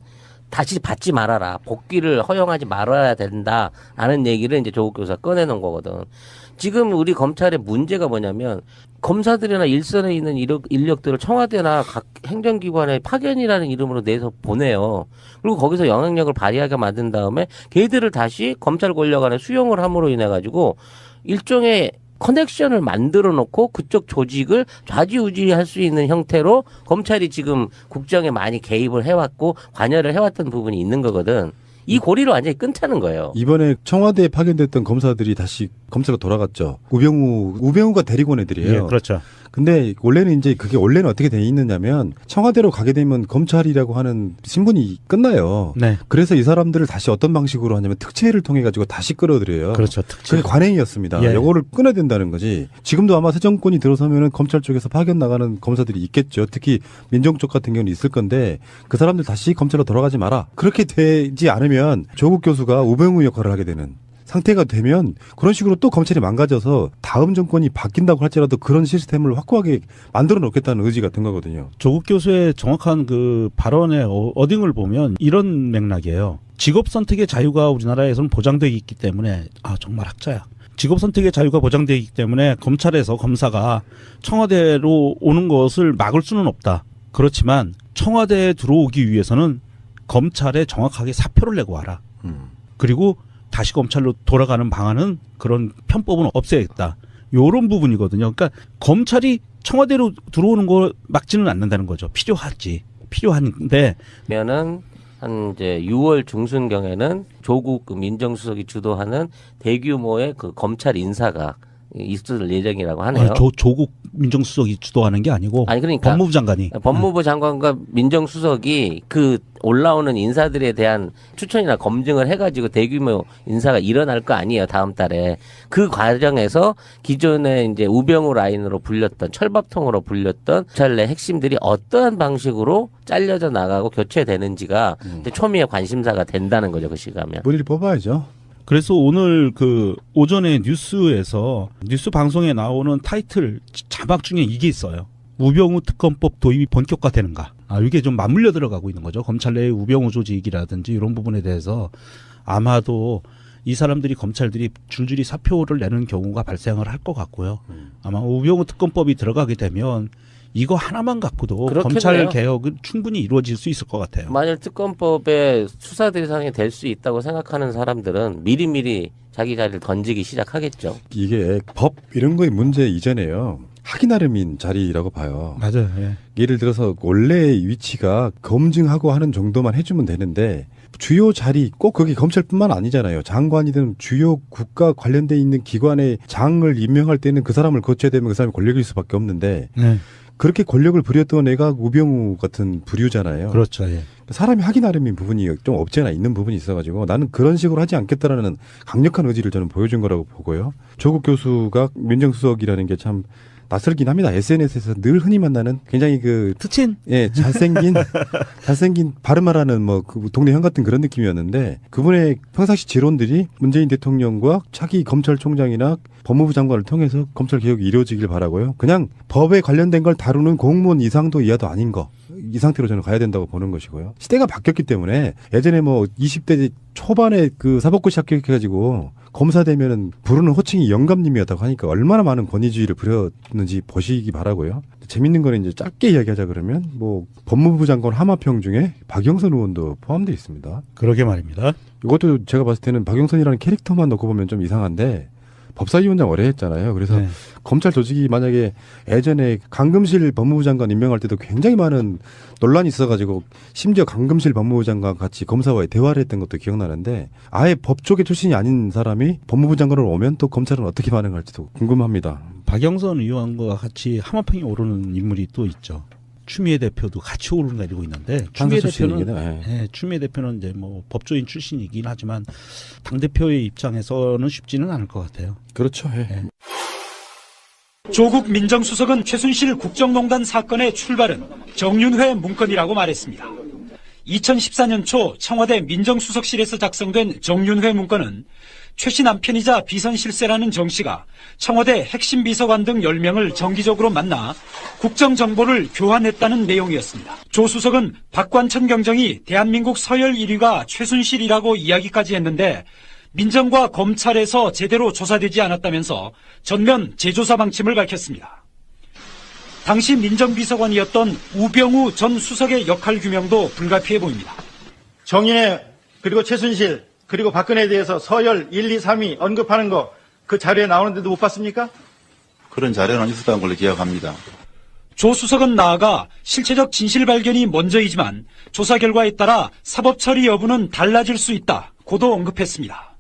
다시 받지 말아라. 복귀를 허용하지 말아야 된다라는 얘기를 이제 조국 교수가 꺼내놓은 거거든. 지금 우리 검찰의 문제가 뭐냐면 검사들이나 일선에 있는 인력들을 청와대나 각 행정기관에 파견이라는 이름으로 내서 보내요. 그리고 거기서 영향력을 발휘하게 만든 다음에 걔들을 다시 검찰 권력 안에 수용을 함으로 인해 가지고 일종의 커넥션을 만들어 놓고 그쪽 조직을 좌지우지할 수 있는 형태로 검찰이 지금 국정에 많이 개입을 해왔고 관여를 해왔던 부분이 있는 거거든. 이 고리를 완전히 끊자는 거예요. 이번에 청와대에 파견됐던 검사들이 다시 검찰로 돌아갔죠. 우병우가 데리고 온 애들이에요. 예, 그렇죠. 근데 원래는 이제 그게 원래는 어떻게 돼 있느냐면 청와대로 가게 되면 검찰이라고 하는 신분이 끝나요. 네. 그래서 이 사람들을 다시 어떤 방식으로 하냐면 특채를 통해 가지고 다시 끌어들여요. 그렇죠. 특징. 그게 관행이었습니다. 예. 이거를 끊어야 된다는 거지. 지금도 아마 새 정권이 들어서면은 검찰 쪽에서 파견 나가는 검사들이 있겠죠. 특히 민정 쪽 같은 경우는 있을 건데 그 사람들 다시 검찰로 돌아가지 마라. 그렇게 되지 않으면 조국 교수가 우병우 역할을 하게 되는 상태가 되면 그런 식으로 또 검찰이 망가져서 다음 정권이 바뀐다고 할지라도 그런 시스템을 확고하게 만들어 놓겠다는 의지 같은 거거든요. 조국 교수의 정확한 그 발언의 어딩을 보면 이런 맥락이에요. 직업 선택의 자유가 우리나라에서는 보장되어 있기 때문에 정말 학자야. 직업 선택의 자유가 보장되어 있기 때문에 검찰에서 검사가 청와대로 오는 것을 막을 수는 없다. 그렇지만 청와대에 들어오기 위해서는 검찰에 정확하게 사표를 내고 와라. 그리고 다시 검찰로 돌아가는 방안은 그런 편법은 없애야겠다. 요런 부분이거든요. 그러니까 검찰이 청와대로 들어오는 걸 막지는 않는다는 거죠. 필요한데 면은 한 이제 6월 중순경에는 조국 그 민정수석이 주도하는 대규모의 그 검찰 인사가 있을 예정이라고 하네요. 조국 민정수석이 주도하는 게 아니고 아니 그러니까 법무부 장관이. 법무부 장관과 민정수석이 그 올라오는 인사들에 대한 추천이나 검증을 해가지고 대규모 인사가 일어날 거 아니에요. 다음 달에. 그 과정에서 기존에 이제 우병우 라인으로 불렸던 철밥통으로 불렸던 검찰 내 핵심들이 어떠한 방식으로 잘려져 나가고 교체되는지가 이제 초미의 관심사가 된다는 거죠. 그 시가면. 머리를 뽑아야죠. 그래서 오늘 그 오전에 뉴스에서 뉴스 방송에 나오는 타이틀 자막 중에 이게 있어요. 우병우 특검법 도입이 본격화되는가. 이게 좀 맞물려 들어가고 있는 거죠. 검찰 내의 우병우 조직이라든지 이런 부분에 대해서 아마도 이 사람들이 검찰들이 줄줄이 사표를 내는 경우가 발생을 할 것 같고요. 아마 우병우 특검법이 들어가게 되면 이거 하나만 갖고도 그렇겠네요. 검찰 개혁은 충분히 이루어질 수 있을 것 같아요. 만일 특검법에 수사 대상이 될 수 있다고 생각하는 사람들은 미리미리 자기 자리를 던지기 시작하겠죠. 이게 법 이런 거의 문제 이전에요. 하기 나름인 자리라고 봐요. 맞아요. 예. 예를 들어서 원래의 위치가 검증하고 하는 정도만 해주면 되는데 주요 자리 꼭 그게 검찰뿐만 아니잖아요. 장관이든 주요 국가 관련돼 있는 기관의 장을 임명할 때는 그 사람을 거쳐야 되면 그 사람이 권력일 수밖에 없는데 네. 그렇게 권력을 부렸던 애가 우병우 같은 부류잖아요. 그렇죠. 예. 사람이 하기 나름인 부분이 좀 없지 않아 있는 부분이 있어가지고 나는 그런 식으로 하지 않겠다라는 강력한 의지를 저는 보여준 거라고 보고요. 조국 교수가 민정수석이라는 게 참 낯설긴 합니다. SNS에서 늘 흔히 만나는 굉장히 특친? 예, 잘생긴 발음하라는 그 동네 형 같은 그런 느낌이었는데 그분의 평상시 지론들이 문재인 대통령과 차기 검찰총장이나 법무부 장관을 통해서 검찰 개혁이 이루어지길 바라고요. 그냥 법에 관련된 걸 다루는 공무원 이상도 이하도 아닌 거. 이 상태로 저는 가야 된다고 보는 것이고요. 시대가 바뀌었기 때문에 예전에 20대 초반에 사법고시 합격해가지고 검사 되면은 부르는 호칭이 영감님이었다고 하니까 얼마나 많은 권위주의를 부렸는지 보시기 바라고요. 재밌는 거는 이제 짧게 이야기하자 그러면 법무부 장관 하마평 중에 박영선 의원도 포함되어 있습니다. 그러게 말입니다. 이것도 제가 봤을 때는 박영선이라는 캐릭터만 놓고 보면 좀 이상한데 법사위원장 오래 했잖아요. 그래서 네. 검찰 조직이 만약에 예전에 강금실 법무부 장관 임명할 때도 굉장히 많은 논란이 있어가지고 심지어 강금실 법무부 장관 같이 검사와의 대화를 했던 것도 기억나는데 아예 법 쪽의 출신이 아닌 사람이 법무부 장관으로 오면 또 검찰은 어떻게 반응할지도 궁금합니다. 박영선 의원과 같이 하마평에 오르는 인물이 또 있죠. 추미애 대표도 같이 오르내리고 있는데 추미애 대표는 추미애 대표는 이제 법조인 출신이긴 하지만 당 대표의 입장에서는 쉽지는 않을 것 같아요. 그렇죠. 예. 조국 민정수석은 최순실 국정농단 사건의 출발은 정윤회 문건이라고 말했습니다. 2014년 초 청와대 민정수석실에서 작성된 정윤회 문건은 최 씨 남편이자 비선실세라는 정 씨가 청와대 핵심 비서관 등 10명을 정기적으로 만나 국정정보를 교환했다는 내용이었습니다. 조 수석은 박관천 경정이 대한민국 서열 1위가 최순실이라고 이야기까지 했는데 민정과 검찰에서 제대로 조사되지 않았다면서 전면 재조사 방침을 밝혔습니다. 당시 민정비서관이었던 우병우 전 수석의 역할 규명도 불가피해 보입니다. 정인혜 그리고 최순실 그리고 박근혜에 대해서 서열 1, 2, 3위 언급하는 거 그 자료에 나오는데도 못 봤습니까? 그런 자료는 있었던 걸로 기억합니다. 조 수석은 나아가 실체적 진실 발견이 먼저이지만 조사 결과에 따라 사법 처리 여부는 달라질 수 있다 고도 언급했습니다.